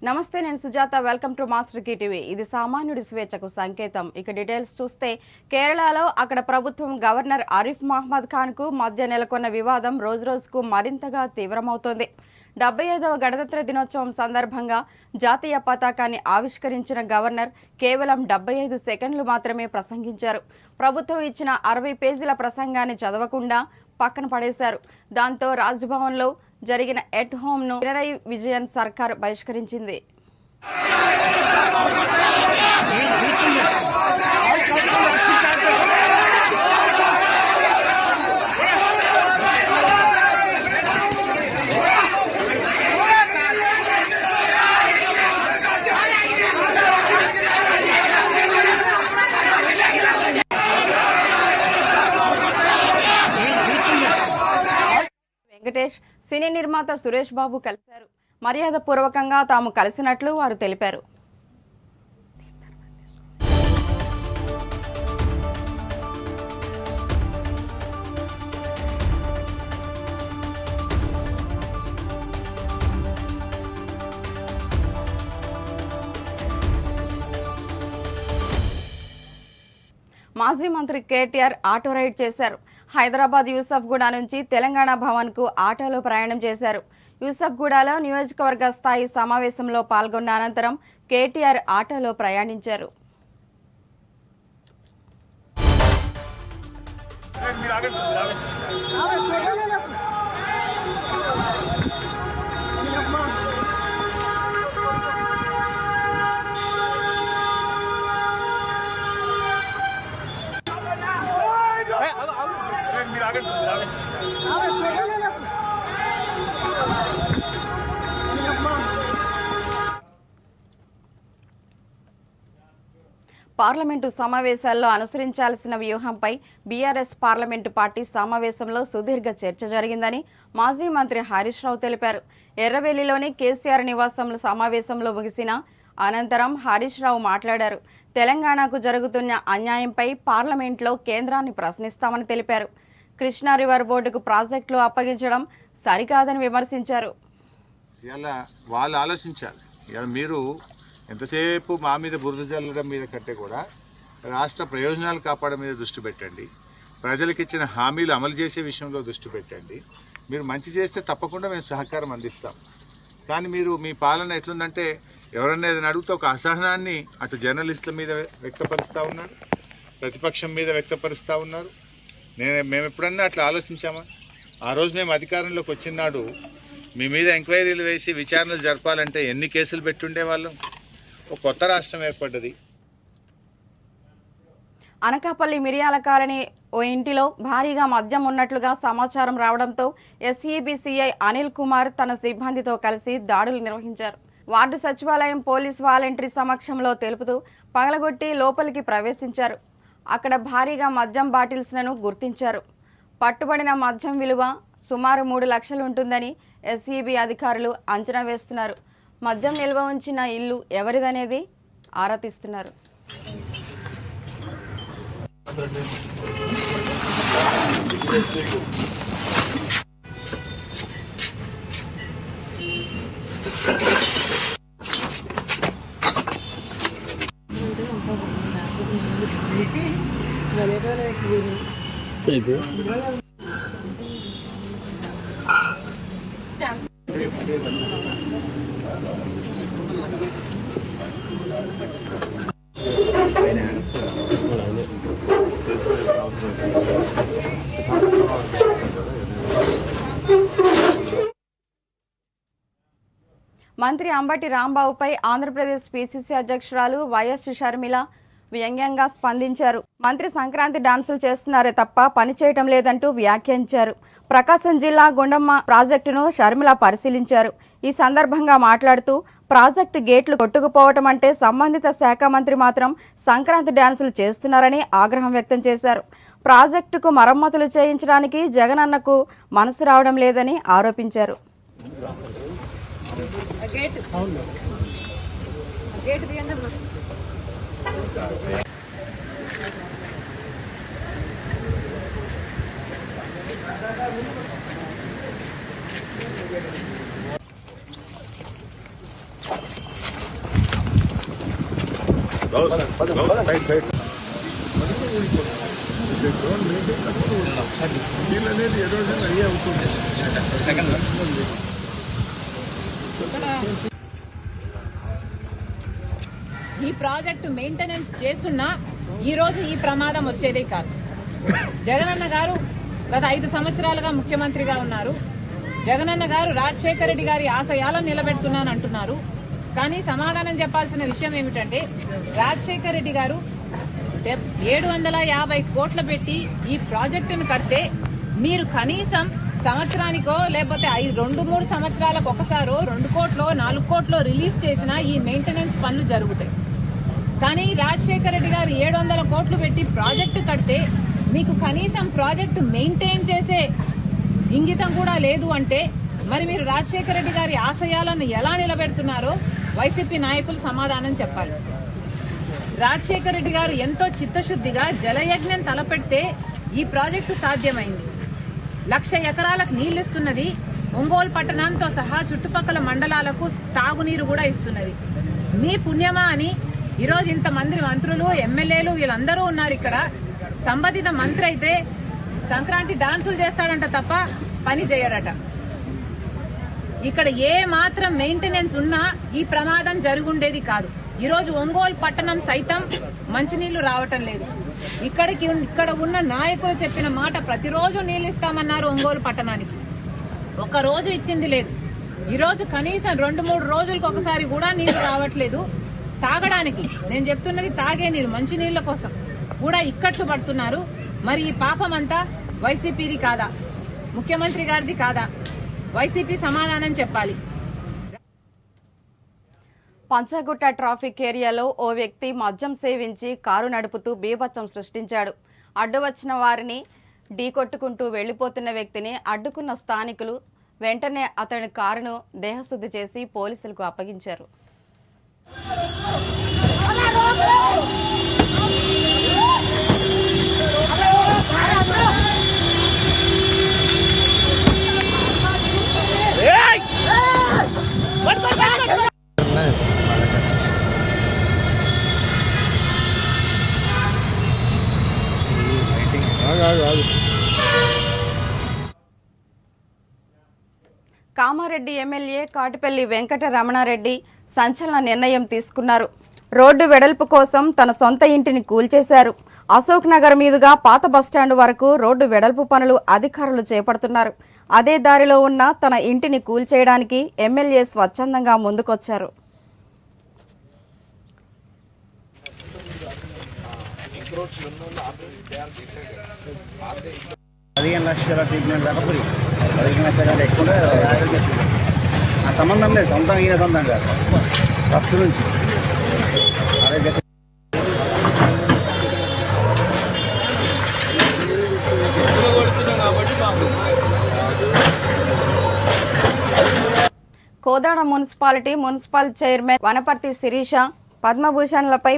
నమస్తే, నేను Sujatha. Welcome to master TV. ఇది సామాన్యుడి స్వేచ్ఛకు సంకేతం. ఇక డీటెయిల్స్ చూస్తే, కేరళలో అక్కడ ప్రభుత్వం గవర్నర్ ఆరిఫ్ మహమ్మద్ ఖాన్కు మధ్య నెలకొన్న వివాదం రోజురోజుకు మరింతగా తీవ్రమవుతోంది. 75వ గణతంత్ర దినోత్సవం సందర్భంగా జాతీయ పతాకాన్ని ఆవిష్కరించిన గవర్నర్ కేవలం 75 సెకండ్లు మాత్రమే ప్రసంగించారు. ప్రభుత్వం ఇచ్చిన 60 పేజీల ప్రసంగాన్ని చదవకుండా పక్కన పడేశారు. దాంతో రాజ్భవన్లో జరిగిన ఎట్ హోమ్ను పినరయి విజయన్ సర్కార్ బహిష్కరించింది. వెంకటేష్, సినీ నిర్మాత సురేష్ బాబు కలిశారు. మర్యాదపూర్వకంగా తాము కలిసినట్లు వారు తెలిపారు. మాజీ మంత్రి కేటీఆర్ ఆటో రైడ్ చేశారు. హైదరాబాద్ యూసఫ్గూడ నుంచి తెలంగాణ భవన్కు ఆటోలో ప్రయాణం చేశారు. యూసఫ్గూడలో నియోజకవర్గ స్థాయి సమావేశంలో పాల్గొన్న అనంతరం కేటీఆర్ ఆటోలో ప్రయాణించారు. పార్లమెంటు సమావేశాల్లో అనుసరించాల్సిన వ్యూహంపై బీఆర్ఎస్ పార్లమెంటు పార్టీ సమావేశంలో సుదీర్ఘ చర్చ జరిగిందని మాజీ మంత్రి హరీష్ రావు తెలిపారు. ఎర్రవెల్లిలోని కేసీఆర్ నివాసంలో సమావేశంలో ముగిసిన అనంతరం హరీష్ రావు మాట్లాడారు. తెలంగాణకు జరుగుతున్న అన్యాయంపై పార్లమెంట్లో కేంద్రాన్ని ప్రశ్నిస్తామని తెలిపారు. కృష్ణా రివర్ బోర్డుకు ప్రాజెక్టులు అప్పగించడం సరికాదని విమర్శించారు. వాళ్ళు ఆలోచించాలి. మీరు ఎంతసేపు మా మీద బురద జల్లడం మీద కంటే కూడా రాష్ట్ర ప్రయోజనాలు కాపాడడం మీద దృష్టి పెట్టండి. ప్రజలకు ఇచ్చిన హామీలు అమలు చేసే విషయంలో దృష్టి పెట్టండి. మీరు మంచి చేస్తే తప్పకుండా మేము సహకారం అందిస్తాం. కానీ మీరు మీ పాలన ఎట్లుందంటే ఎవరన్నా ఏదైనా అడిగితే ఒక అసహనాన్ని అటు జర్నలిస్టుల మీద వ్యక్తపరుస్తూ ఉన్నారు, ప్రతిపక్షం మీద వ్యక్తపరుస్తూ ఉన్నారు. మేము ఎప్పుడన్నా అట్లా ఆలోచించామా? ఆ రోజు మేము అధికారంలోకి వచ్చినాడు మీ మీద ఎంక్వైరీలు వేసి విచారణలు జరపాలంటే ఎన్ని కేసులు పెట్టుండే వాళ్ళం. ఒక కొత్త రాష్ట్రం ఏర్పడ్డది. అనకాపల్లి మిరియాల కాలనీ ఓ ఇంటిలో భారీగా మద్యం ఉన్నట్లుగా సమాచారం రావడంతో ఎస్ఈబిసిఐ అనిల్ కుమార్ తన సిబ్బందితో కలిసి దాడులు నిర్వహించారు. వార్డు సచివాలయం పోలీస్ వాలంటరీ సమక్షంలో తెలుపుతూ పగలగొట్టి లోపలికి ప్రవేశించారు. అక్కడ భారీగా మద్యం బాటిల్స్లను గుర్తించారు. పట్టుబడిన మద్యం విలువ సుమారు 3 లక్షలు ఉంటుందని ఎస్ఈబి అధికారులు అంచనా వేస్తున్నారు. మద్యం నిల్వ ఉంచిన ఇల్లు ఎవరిదనేది ఆరా తీస్తున్నారు. మంత్రి అంబటి రాంబాబుపై ఆంధ్రప్రదేశ్ పిసిసి అధ్యక్షురాలు వైఎస్ షర్మిల వ్యంగ్యంగా స్పందించారు. మంత్రి సంక్రాంతి డాన్సులు చేస్తున్నారే తప్ప పని చేయటం లేదంటూ వ్యాఖ్యానించారు. ప్రకాశం జిల్లా గుండమ్మ ప్రాజెక్టును షర్మిల పరిశీలించారు. ఈ సందర్భంగా మాట్లాడుతూ ప్రాజెక్టు గేట్లు కొట్టుకుపోవటం అంటే సంబంధిత శాఖ మంత్రి మాత్రం సంక్రాంతి డాన్సులు చేస్తున్నారని ఆగ్రహం వ్యక్తం చేశారు. ప్రాజెక్టుకు మరమ్మతులు చేయించడానికి జగనన్నకు మనసు రావడం లేదని ఆరోపించారు. ఈ ప్రాజెక్టు మెయింటెనెన్స్ చేస్తున్నా ఈరోజు ఈ ప్రమాదం వచ్చేదే కాదు. జగనన్న గారు గత 5 సంవత్సరాలుగా ముఖ్యమంత్రిగా ఉన్నారు. జగనన్న గారు రాజశేఖర రెడ్డి గారి ఆశయాలను నిలబెడుతున్నాను అంటున్నారు. కానీ సమాధానం చెప్పాల్సిన విషయం ఏమిటంటే, రాజశేఖర రెడ్డి గారు 750 కోట్లు పెట్టి ఈ ప్రాజెక్టును కడితే మీరు కనీసం సంవత్సరానికో లేకపోతే 2-3 సంవత్సరాలకు ఒకసారో 2 కోట్లో 4 కోట్లో రిలీజ్ చేసినా ఈ మెయింటెనెన్స్ పనులు జరుగుతాయి. కానీ రాజశేఖర రెడ్డి గారు 700 కోట్లు పెట్టి ప్రాజెక్టు కడితే మీకు కనీసం ప్రాజెక్టు మెయింటైన్ చేసే ఇంగితం కూడా లేదు అంటే మరి మీరు రాజశేఖర రెడ్డి గారి ఆశయాలను ఎలా నిలబెడుతున్నారో వైసీపీ నాయకులు సమాధానం చెప్పాలి. రాజశేఖర రెడ్డి గారు ఎంతో చిత్తశుద్ధిగా జలయజ్ఞం తలపెడితే ఈ ప్రాజెక్టు సాధ్యమైంది. 1,00,000 ఎకరాలకు నీళ్లిస్తున్నది. ఒంగోలు పట్టణంతో సహా చుట్టుపక్కల మండలాలకు తాగునీరు కూడా ఇస్తున్నది. మీ పుణ్యమా అని ఈరోజు ఇంతమంది మంత్రులు, ఎమ్మెల్యేలు వీళ్ళందరూ ఉన్నారు ఇక్కడ. సంబంధిత మంత్రి అయితే సంక్రాంతి డాన్సులు చేస్తాడంట తప్ప పని చేయడట. ఇక్కడ ఏ మాత్రం మెయింటెనెన్స్ ఉన్నా ఈ ప్రమాదం జరుగుండేది కాదు. ఈరోజు ఒంగోలు పట్టణం సైతం మంచినీళ్లు రావటం లేదు. ఇక్కడ ఉన్న నాయకులు చెప్పిన మాట ప్రతిరోజు నీళ్లు ఇస్తామన్నారు ఒంగోలు పట్టణానికి. ఒక రోజు ఇచ్చింది లేదు. ఈరోజు కనీసం 2-3 రోజులకు ఒకసారి కూడా నీళ్లు రావట్లేదు. తాగడానికి, నేను చెప్తున్నది తాగే నీరు, మంచి నీళ్ల కోసం కూడా ఇక్కట్లు పడుతున్నారు. మరి ఈ పాపం అంతా వైసీపీది కాదా? ముఖ్యమంత్రి గారిది కాదా? వైసీపీ సమాధానం చెప్పాలి. పంచగుట్ట ట్రాఫిక్ ఏరియాలో ఓ వ్యక్తి మద్యం సేవించి కారు నడుపుతూ బీభత్సం సృష్టించాడు. అడ్డు వచ్చిన వారిని ఢీకొట్టుకుంటూ వెళ్లిపోతున్న వ్యక్తిని అడ్డుకున్న స్థానికులు వెంటనే అతని కారును దేహశుద్ధి చేసి పోలీసులకు అప్పగించారు. కామారెడ్డి ఎమ్మెల్యే కాటిపల్లి వెంకట రమణారెడ్డి సంచలన నిర్ణయం తీసుకున్నారు. రోడ్డు వెడల్పు కోసం తన సొంత ఇంటిని కూల్చేశారు. అశోక్ నగర్ మీదుగా పాత బస్టాండ్ వరకు రోడ్డు వెడల్పు పనులు అధికారులు చేపడుతున్నారు. అదే దారిలో ఉన్న తన ఇంటిని కూల్చేయడానికి ఎమ్మెల్యే స్వచ్ఛందంగా ముందుకొచ్చారు. సంబంధం లేదు, సొంతం ఈయన సొంతం కాదు, ఫస్ట్ నుంచి అదే. కోదాడ మున్సిపల్ చైర్మన్ వనపర్తి శిరీష పద్మభూషణ్లపై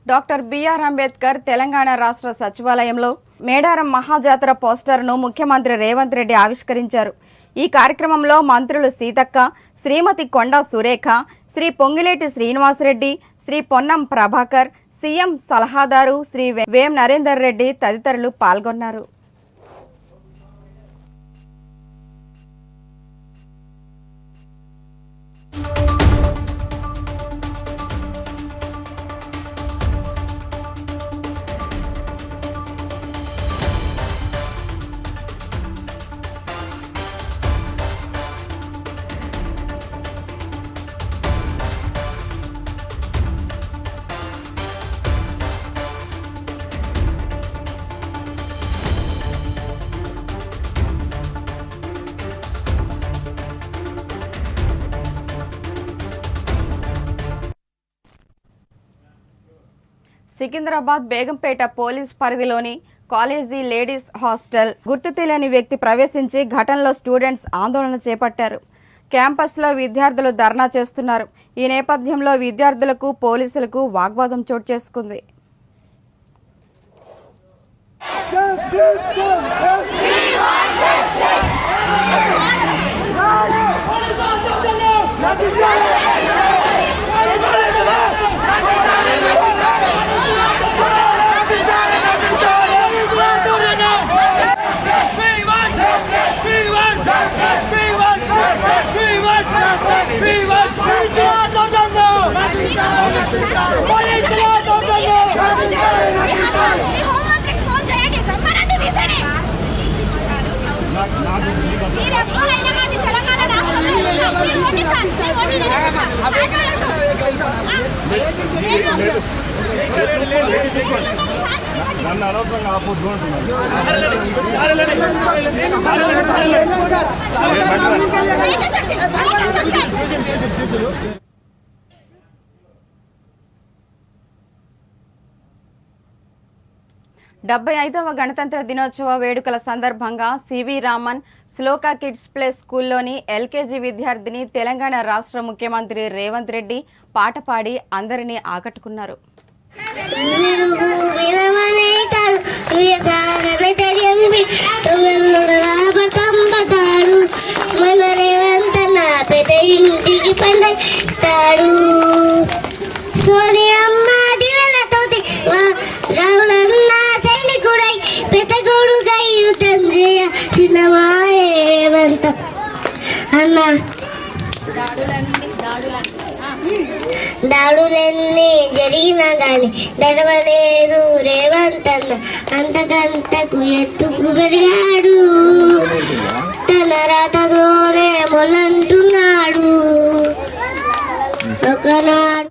డాక్టర్ బిఆర్ అంబేద్కర్ తెలంగాణ రాష్ట్ర సచివాలయంలో మేడారం మహాజాతర పోస్టర్ను ముఖ్యమంత్రి రేవంత్ రెడ్డి ఆవిష్కరించారు. ఈ కార్యక్రమంలో మంత్రులు సీతక్క, శ్రీమతి కొండా సురేఖ, శ్రీ పొంగిలేటి శ్రీనివాసరెడ్డి, శ్రీ పొన్నం ప్రభాకర్, సీఎం సలహాదారు శ్రీ వేం నరేందర్ రెడ్డి తదితరులు పాల్గొన్నారు. సికింద్రాబాద్ బేగంపేట పోలీస్ పరిధిలోని కాలేజీ లేడీస్ హాస్టల్ గుర్తు తెలియని వ్యక్తి ప్రవేశించి ఘటనలో స్టూడెంట్స్ ఆందోళన చేపట్టారు. క్యాంపస్లో విద్యార్థులు ధర్నా చేస్తున్నారు. ఈ నేపథ్యంలో విద్యార్థులకు పోలీసులకు వాగ్వాదం చోటు చేసుకుంది. నన్ను అనవసరంగా ఆపొద్దు అంటున్నారు. డెబ్బై 75వ గణతంత్ర దినోత్సవ వేడుకల సందర్భంగా సివి రామన్ శ్లోకా కిడ్స్ ప్లే స్కూల్లోని ఎల్కేజీ విద్యార్థిని తెలంగాణ రాష్ట్ర ముఖ్యమంత్రి రేవంత్ రెడ్డి పాట పాడి అందరినీ ఆకట్టుకున్నారు. దాడులన్నీ జరిగినా గాని దడవలేదు రేవంత్ అన్న, అంతకంతకు ఎత్తుకు పెరిగాడు, తన రాతతోనే మొలంటున్నాడు. ఒకనాడు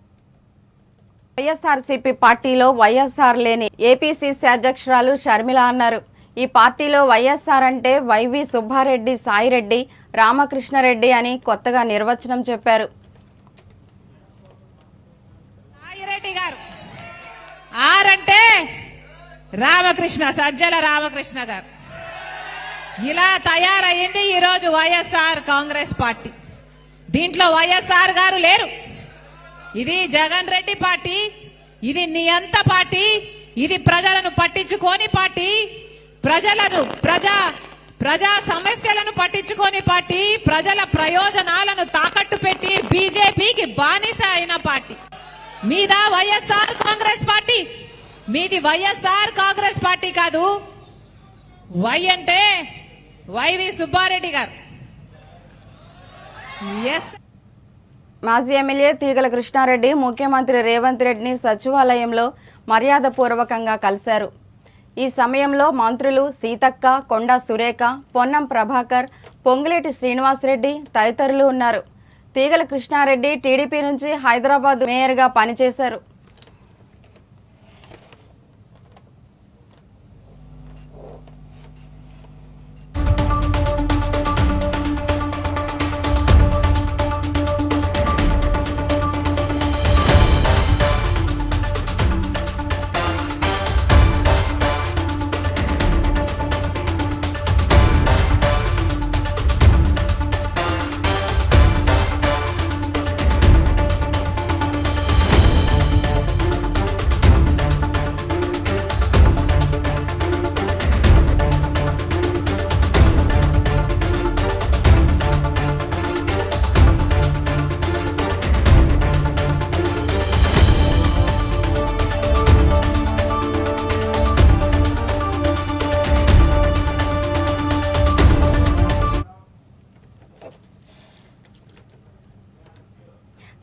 వైఎస్ఆర్సీపీ పార్టీలో వైఎస్ఆర్ లేని ఏపీసీసీ అధ్యక్షురాలు షర్మిల అన్నారు. ఈ పార్టీలో వైఎస్ఆర్ అంటే వైవి సుబ్బారెడ్డి, సాయిరెడ్డి, రామకృష్ణారెడ్డి అని కొత్తగా నిర్వచనం చెప్పారు. సాయిరెడ్డి గారు ఆర్ అంటే రామకృష్ణ, సజ్జల రామకృష్ణ గారు. ఇలా తయారయ్యింది ఈరోజు వైఎస్ఆర్ కాంగ్రెస్ పార్టీ. దీంట్లో వైఎస్ఆర్ గారు లేరు. ఇది జగన్ రెడ్డి పార్టీ, ఇది నియంత పార్టీ, ఇది ప్రజలను పట్టించుకోని పార్టీ, ప్రజా సమస్యలను పట్టించుకోని పార్టీ, ప్రజల ప్రయోజనాలను తాకట్టు పెట్టి బీజేపీకి బానిస అయిన పార్టీ. మీద వైఎస్ఆర్ కాంగ్రెస్ పార్టీ, మీది వైఎస్ఆర్ కాంగ్రెస్ పార్టీ కాదు. వై అంటే వైవి సుబ్బారెడ్డి గారు. మాజీ ఎమ్మెల్యే తీగల కృష్ణారెడ్డి ముఖ్యమంత్రి రేవంత్ రెడ్డిని సచివాలయంలో మర్యాదపూర్వకంగా కలిశారు. ఈ సమయంలో మంత్రులు సీతక్క, కొండా సురేఖ, పొన్నం ప్రభాకర్, పొంగులేటి శ్రీనివాసరెడ్డి తదితరులు ఉన్నారు. తీగల కృష్ణారెడ్డి టీడీపీ నుంచి హైదరాబాద్ మేయర్గా పనిచేశారు.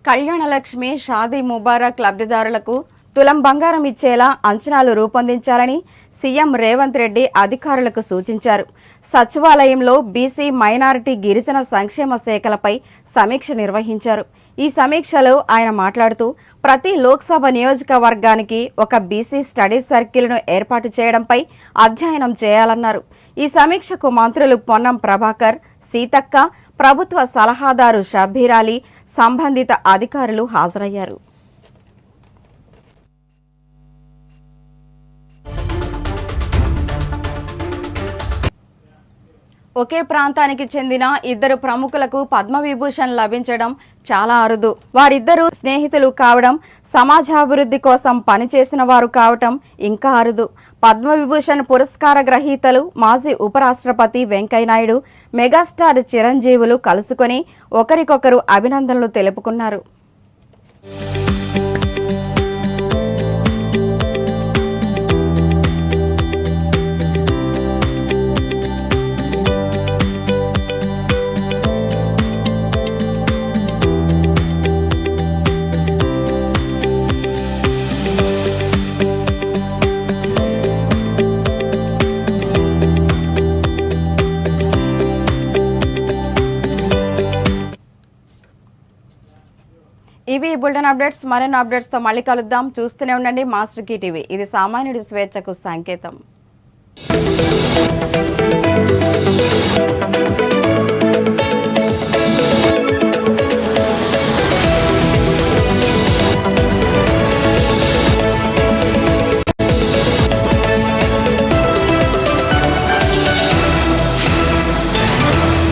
కళ్యాణలక్ష్మి షాదీ ముబారక్ లబ్ధిదారులకు తులం బంగారం ఇచ్చేలా అంచనాలు రూపొందించాలని సీఎం రేవంత్ రెడ్డి అధికారులకు సూచించారు. సచివాలయంలో బీసీ, మైనారిటీ, గిరిజన సంక్షేమ శాఖలపై సమీక్ష నిర్వహించారు. ఈ సమీక్షలో ఆయన మాట్లాడుతూ ప్రతి లోక్సభ నియోజకవర్గానికి ఒక బీసీ స్టడీ సర్కిల్ను ఏర్పాటు చేయడంపై అధ్యయనం చేయాలన్నారు. ఈ సమీక్షకు మంత్రులు పొన్నం ప్రభాకర్, సీతక్క, ప్రభుత్వ సలహాదారు షబ్బీర్ అలీ, సంబంధిత అధికారులు హాజరయ్యారు. ఒకే ప్రాంతానికి చెందిన ఇద్దరు ప్రముఖులకు పద్మవిభూషణ్ లభించడం చాలా అరుదు. వారిద్దరూ స్నేహితులు కావడం, సమాజాభివృద్ధి కోసం పనిచేసిన వారు కావటం ఇంకా అరుదు. పద్మవిభూషణ్ పురస్కార గ్రహీతలు మాజీ ఉపరాష్ట్రపతి వెంకయ్యనాయుడు, మెగాస్టార్ చిరంజీవులు కలుసుకొని ఒకరికొకరు అభినందనలు తెలుపుకున్నారు. ఇవి బులెటిన్ అప్డేట్స్. మరిన్ని అప్డేట్స్తో మళ్ళీ కలుద్దాం. చూస్తూనే ఉండండి మాస్టర్ కీ టీవీ. ఇది సామాన్యుడి స్వేచ్ఛకు సంకేతం.